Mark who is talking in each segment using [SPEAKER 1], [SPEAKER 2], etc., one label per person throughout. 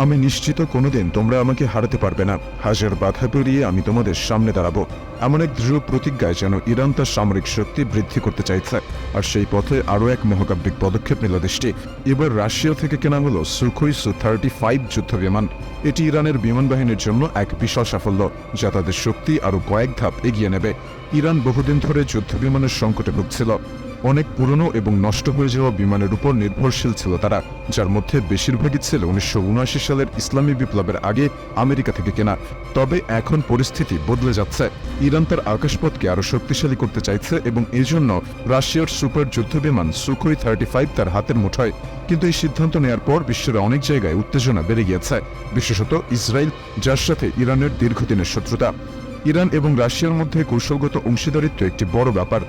[SPEAKER 1] আমি নিশ্চিত কোনোদিন তোমরা আমাকে হারাতে পারবে না। হাজার বাধা পেরিয়ে আমি তোমাদের সামনে দাঁড়াবো। এমন এক দৃঢ় প্রতিজ্ঞায় যেন ইরান তার সামরিক শক্তি বৃদ্ধি করতে চাইছে। আর সেই পথে আরও এক মহাকাব্যিক পদক্ষেপ নিল দেশটি। এবার রাশিয়া থেকে কেনা হলো সুখোই Su-35 যুদ্ধ বিমান। এটি ইরানের বিমান বাহিনীর জন্য এক বিশাল সাফল্য, যা তাদের শক্তি আরও কয়েক ধাপ এগিয়ে নেবে। ইরান বহুদিন ধরে যুদ্ধ বিমানের সংকটে ভুগছিল। অনেক পুরনো এবং নষ্ট হয়ে যাওয়া বিমানের উপর নির্ভরশীল ছিল তারা, যার মধ্যে বেশিরভাগই ছিল 1979 সালের ইসলামী বিপ্লবের আগে আমেরিকা থেকে কেনা। তবে এখন পরিস্থিতি বদলে যাচ্ছে। ইরান তার আকাশপথকে আরও শক্তিশালী করতে চাইছে এবং এজন্য রাশিয়ার সুপার যুদ্ধ বিমান সুখোই 35 তার হাতের মুঠোয়। কিন্তু এই সিদ্ধান্ত নেওয়ার পর বিশ্বের অনেক জায়গায় উত্তেজনা বেড়ে গিয়েছে, বিশেষত ইসরায়েল, যার সাথে ইরানের দীর্ঘদিনের শত্রুতা। ইরান এবং রাশিয়ার মধ্যে কৌশলগত অংশীদারিত্ব একটি বড় ব্যাপার।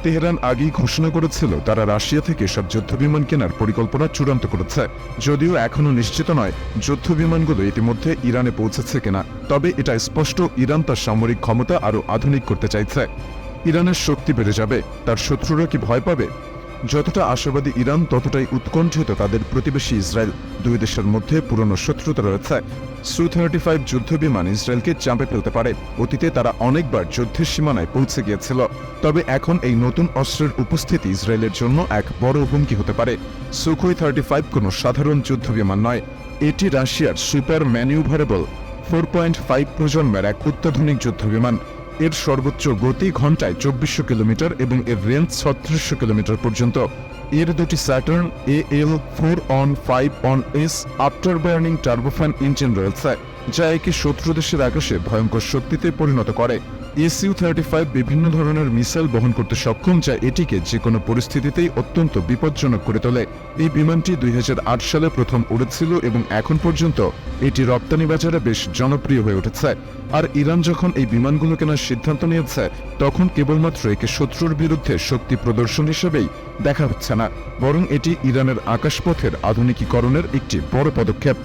[SPEAKER 1] তেহরান আগেই ঘোষণা করেছিল তারা রাশিয়া থেকে সব যুদ্ধবিমান কেনার পরিকল্পনা চূড়ান্ত করেছে, যদিও এখনও নিশ্চিত নয় যুদ্ধবিমানগুলো ইতিমধ্যে ইরানে পৌঁছেছে কিনা। তবে এটা স্পষ্ট ইরান তার সামরিক ক্ষমতা আরও আধুনিক করতে চাইছে। ইরানের শক্তি বেড়ে যাবে, তার শত্রুরা কি ভয় পাবে? যতটা আশাবাদী ইরান, ততটাই উৎকণ্ঠিত তাদের প্রতিবেশী ইসরায়েল। দুই দেশের মধ্যে পুরনো শত্রুতা রয়েছে। Su-35 যুদ্ধ বিমান ইসরায়েলকে চাপে ফেলতে পারে। অতীতে তারা অনেকবার যুদ্ধের সীমানায় পৌঁছে গিয়েছিল। তবে এখন এই নতুন অস্ত্রের উপস্থিতি ইসরায়েলের জন্য এক বড় হুমকি হতে পারে। সুখোই 35 কোনো সাধারণ যুদ্ধ বিমান নয়। এটি রাশিয়ার সুপার ম্যানিউভারেবল 4.5 প্রজন্মের এক অত্যাধুনিক যুদ্ধ বিমান। এর সর্বোচ্চ গতি ঘন্টায় 2400 কিলোমিটার এবং এর রেঞ্জ 3600 কিলোমিটার পর্যন্ত। এর দুটি Saturn AL4-5-S after burning turbofan engine রয়েছে, যা একে শত্রু দেশের আকাশে ভয়ঙ্কর শক্তিতে পরিণত করে। Su-35 বিভিন্ন ধরনের মিসাইল বহন করতে সক্ষম, যা এটিকে যে কোনো পরিস্থিতিতেই অত্যন্ত বিপজ্জনক করে তোলে। এই বিমানটি 2008 সালে প্রথম উড়েছিল এবং এখন পর্যন্ত এটি রপ্তানি বাজারে বেশ জনপ্রিয় হয়ে উঠেছে। আর ইরান যখন এই বিমানগুলো কেনার সিদ্ধান্ত নিয়েছে, তখন কেবলমাত্র একে শত্রুর বিরুদ্ধে শক্তি প্রদর্শন হিসেবেই দেখা হচ্ছে না, বরং এটি ইরানের আকাশপথের আধুনিকীকরণের একটি বড় পদক্ষেপ।